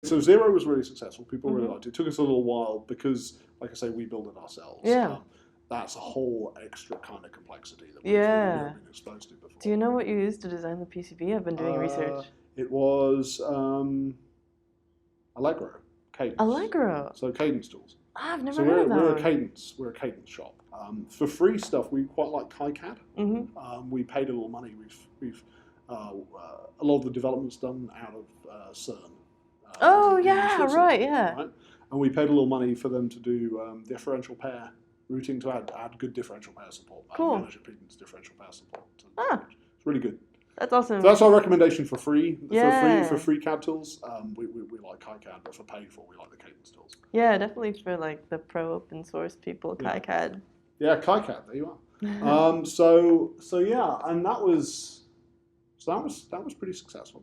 So Zero was really successful. People really Mhm. liked it. It took us a little while because, like I say, we build it ourselves. Yeah. That's a whole extra kind of complexity that we've Yeah. never been exposed to before. Do you know what you used to design the PCB? I've been doing research. It was Allegro, Cadence. Allegro. So Cadence tools. I've never So heard of that we're one. a Cadence shop. For free stuff, we quite like KiCad. Mm-hmm. We paid a little money. We've a lot of the development's done out of CERN. Oh in yeah, Switzerland, right, yeah. Right? And we paid a little money for them to do differential pair routing to add good differential pair support. Cool. Manage impedance differential pair support. It's really good. That's awesome. So that's our recommendation for free. Yeah. For free CAD tools, we like KiCad, but for paid for, we like the Cadence tools. Yeah, definitely for like the pro open source people, KiCad. Yeah, KiCad. There you are. So yeah, and that was pretty successful.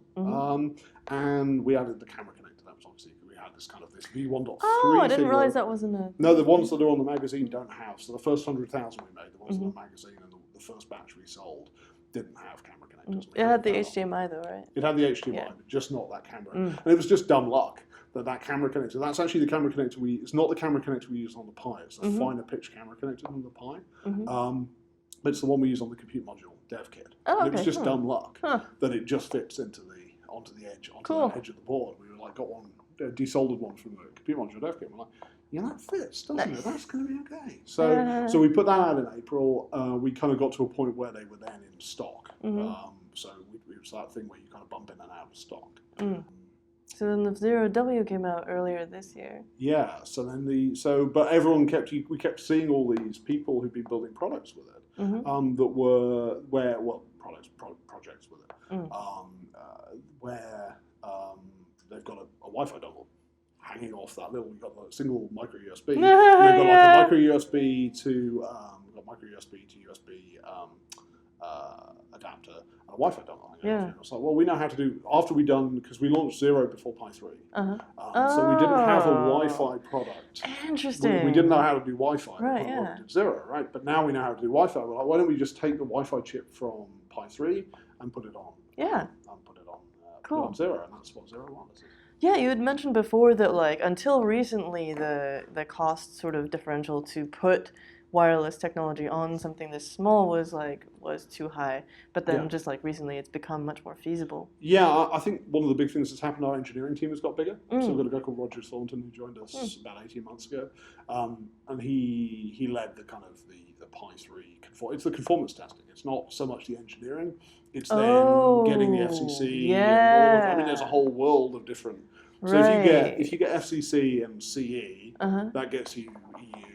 And we added the camera connector. That was obviously we had this V1.3. Oh, I didn't realize that wasn't a. No, the ones that are on the magazine don't have. So the first 100,000 we made, the ones on the magazine, and the first batch we sold didn't have camera connectors. It had the HDMI though, right? It had the HDMI, but just not that camera. And it was just dumb luck that camera connector. That's actually the camera connector it's not the camera connector we use on the Pi. It's a finer pitch camera connector than the Pi. But it's the one we use on the compute module dev kit. Oh, and it was just dumb luck that it just fits onto the edge of the board. We were like, got one desoldered one from the compute module dev kit. We're like, yeah, that fits, doesn't it? That's going to be okay. So we put that out in April. We kind of got to a point where they were then in stock. So it was that thing where you kind of bump in and out of stock. So then the Zero W came out earlier this year. Yeah. So then but everyone we kept seeing all these people who'd been building products with it. That were projects with it, where they've got a Wi-Fi dongle hanging off that little. You've got a single micro USB. They've got like a micro USB to USB adapter and a Wi-Fi dongle. It's like, well, we know how to do after because we launched Zero before Pi 3. So we didn't have a Wi-Fi product. Interesting. We didn't know how to do Wi-Fi. Right, We did Zero, right? But now we know how to do Wi-Fi. We're like, why don't we just take the Wi-Fi chip from Pi 3 and put it on? Put it on Zero, and that's what Zero was. Yeah, you had mentioned before that like until recently the cost sort of differential to put wireless technology on something this small was too high, but then just like recently it's become much more feasible. Yeah, I think one of the big things that's happened, our engineering team has got bigger. So we've got a guy called Roger Thornton who joined us about 18 months ago, and he led the kind of the Pi 3 it's the conformance testing. It's not so much the engineering, it's then getting the FCC and all of, there's a whole world of different. So if you get FCC and CE, that gets you EU.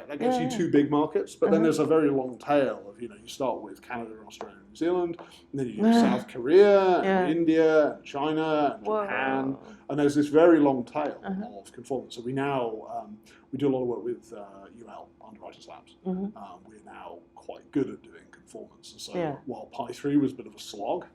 That gets you two big markets, but then there's a very long tail of, you start with Canada, Australia, New Zealand, and then you do South Korea, and India, and China, and Japan, and there's this very long tail of conformance. So we now, we do a lot of work with UL, Underwriters Labs. We're now quite good at doing conformance. And so while Pi 3 was a bit of a slog,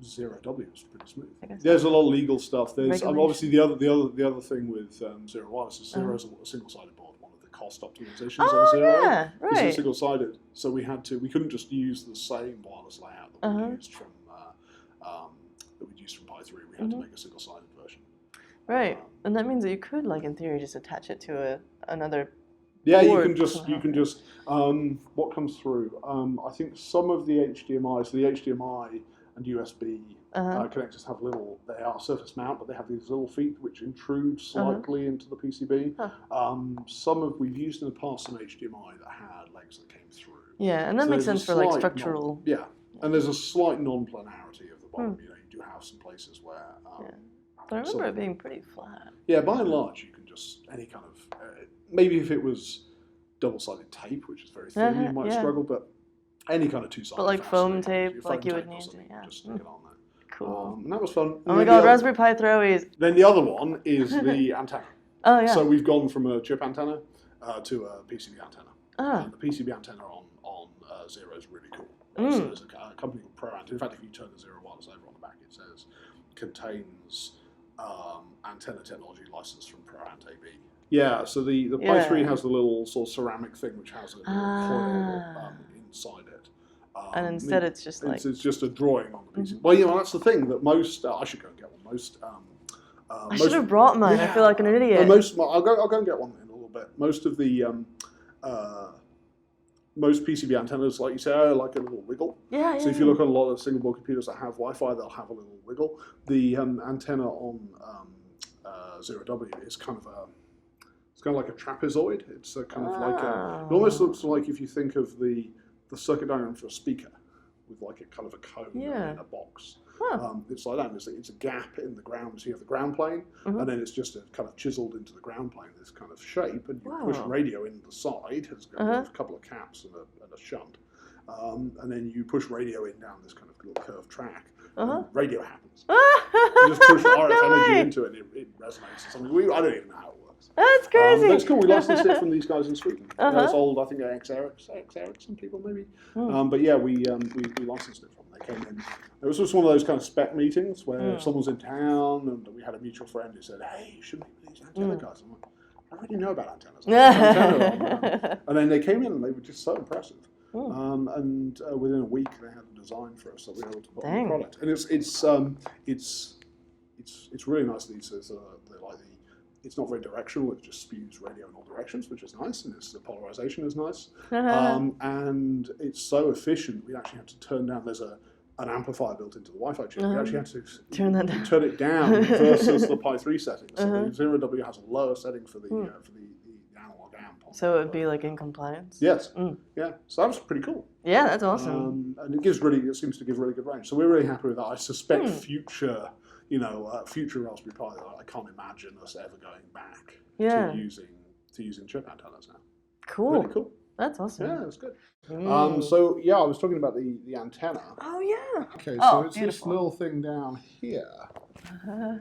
Zero W is pretty smooth. There's a lot of legal stuff. There's obviously the other thing with Zero Wireless is Zero is a single-sided board. One of the cost optimizations on Zero is single-sided. So we couldn't just use the same wireless layout that we used from Pi 3. We had to make a single-sided version. Right, and that means that you could, like in theory, just attach it to another. Yeah, you can just. What comes through? I think some of the HDMI. So the HDMI and USB connectors they are surface mount, but they have these little feet which intrude slightly into the PCB. We've used in the past some HDMI that had legs that came through. Yeah, and that makes sense for like structural. And there's a slight non-planarity of the bottom. You do have some places where. But I remember it being pretty flat. Yeah, by and large, you can just any kind of maybe if it was double-sided tape, which is very thin, you might struggle, but. Any kind of two-sided. But like foam tape, like you would need to, just stick it on there. Cool. And that was fun. Oh my god, Raspberry Pi Throwies. Then the other one is the antenna. Oh yeah. So we've gone from a chip antenna to a PCB antenna. And the PCB antenna on Zero is really cool. So there's a company called ProAnt. In fact, if you turn the Zero Wireless over on the back, it says contains antenna technology license from ProAnt AB. Yeah, so the Pi 3 has the little sort of ceramic thing which has a little coil inside it. And instead it's just like... It's just a drawing on the PC. Well, that's the thing that most... I should go and get one Most I should have brought mine. I feel like an idiot. I'll go and get one in a little bit. Most of the most PCB antennas, like you say, are like a little wiggle. Yeah. So if you look on a lot of single board computers that have Wi-Fi, they'll have a little wiggle. The antenna on 0W is kind of like a trapezoid. It's a kind of like it almost looks like if you think of the circuit diagram for a speaker with like a kind of a cone in a box. It's like that. It's a gap in the ground. So you have the ground plane, and then it's just kind of chiseled into the ground plane, this kind of shape, and you push radio in the side. It's got a couple of caps and a shunt, and then you push radio in down this kind of little curved track. And radio happens. You just push RF energy into it, and it resonates. Something I don't even know how it works. That's crazy. That's cool. We licensed it from these guys in Sweden. It's old, I think, ex-Ericsson people maybe. But yeah, we licensed it from them. They came in. It was just one of those kind of spec meetings where someone's in town, and we had a mutual friend who said, "Hey, you should meet with these antenna guys." I'm like, I already know about antennas. And then they came in, and they were just so impressive. And within a week, they had a design for us that we were able to put on the product. And it's really nice. It's not very directional. It just spews radio in all directions, which is nice, and the polarization is nice. And it's so efficient. We actually had to turn down. There's an amplifier built into the Wi-Fi chip. We actually had to turn it down versus the Pi 3 setting. So the 0W has a lower setting for the analog amp. So it would be like in compliance. Yes. Yeah. So that was pretty cool. Yeah, that's awesome. And it seems to give really good range. So we're really happy with that. I suspect future Raspberry Pi, I can't imagine us ever going back to using chip antennas now. Cool. Really cool. That's awesome. Yeah, that's good. So yeah, I was talking about the antenna. Oh yeah. Okay, so it's beautiful. This little thing down here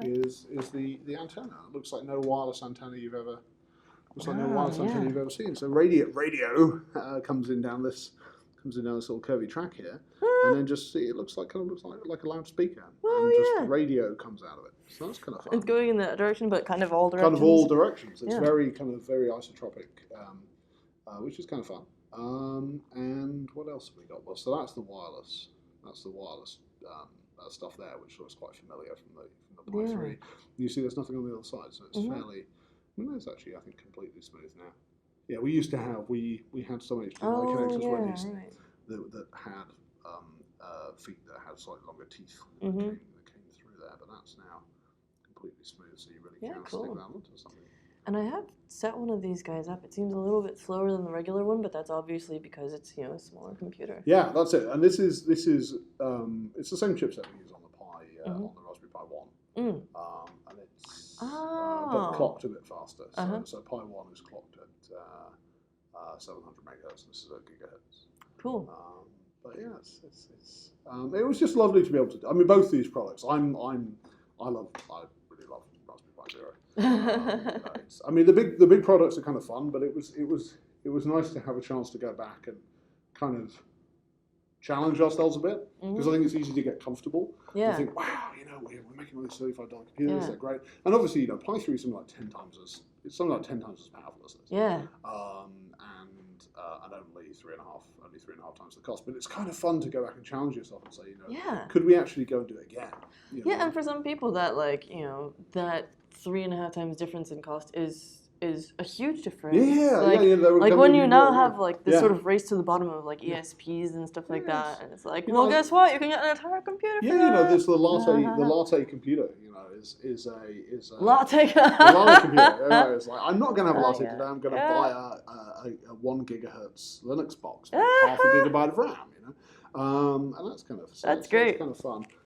is the antenna. It looks like no wireless antenna you've ever seen. So radio comes in down this little curvy track here, and then just see it looks like a loudspeaker, and radio comes out of it. So that's kind of fun. It's going in that direction, but kind of all directions. Kind of all directions. It's very isotropic, which is kind of fun. And what else have we got? Well, so that's the wireless. Stuff there, which looks quite familiar from the Pi 3. You see, there's nothing on the other side, so it's fairly. It's actually, I think, completely smooth now. Yeah, we used to have we had some HDMI connectors that had feet that had slightly longer teeth that came through there, but that's now completely smooth, so you really can stick that onto something. And I have set one of these guys up. It seems a little bit slower than the regular one, but that's obviously because it's a smaller computer. Yeah, that's it. And this is it's the same chipset we use on the Pi on the Raspberry Pi 1. And it's but clocked a bit faster. So Pi 1 is clocked at 700 megahertz. This is at gigahertz. Cool. But yeah, it was just lovely to be able to. I mean, both these products. I really love Raspberry Pi Zero. I mean, the big products are kind of fun, but it was nice to have a chance to go back and kind of challenge ourselves a bit, because I think it's easy to get comfortable. Yeah. You think, wow, we're making all these $35 computers, they're great. And obviously, Pi 3 is something like 10 times as powerful as this. Yeah. And only three and a half times the cost. But it's kind of fun to go back and challenge yourself and say, could we actually go and do it again? And for some people, that that 3.5 times difference in cost is a huge difference. Like when you now have this sort of race to the bottom of ESPs and stuff like that, and it's like, well, guess what? You can get an entire computer. There's the Latté computer. Is a Latté. The Latté computer. It's like, I'm not going to have a Latté today. I'm going to buy a 1 gigahertz Linux box with half a gigabyte of RAM. And that's kind of great. It's kind of fun.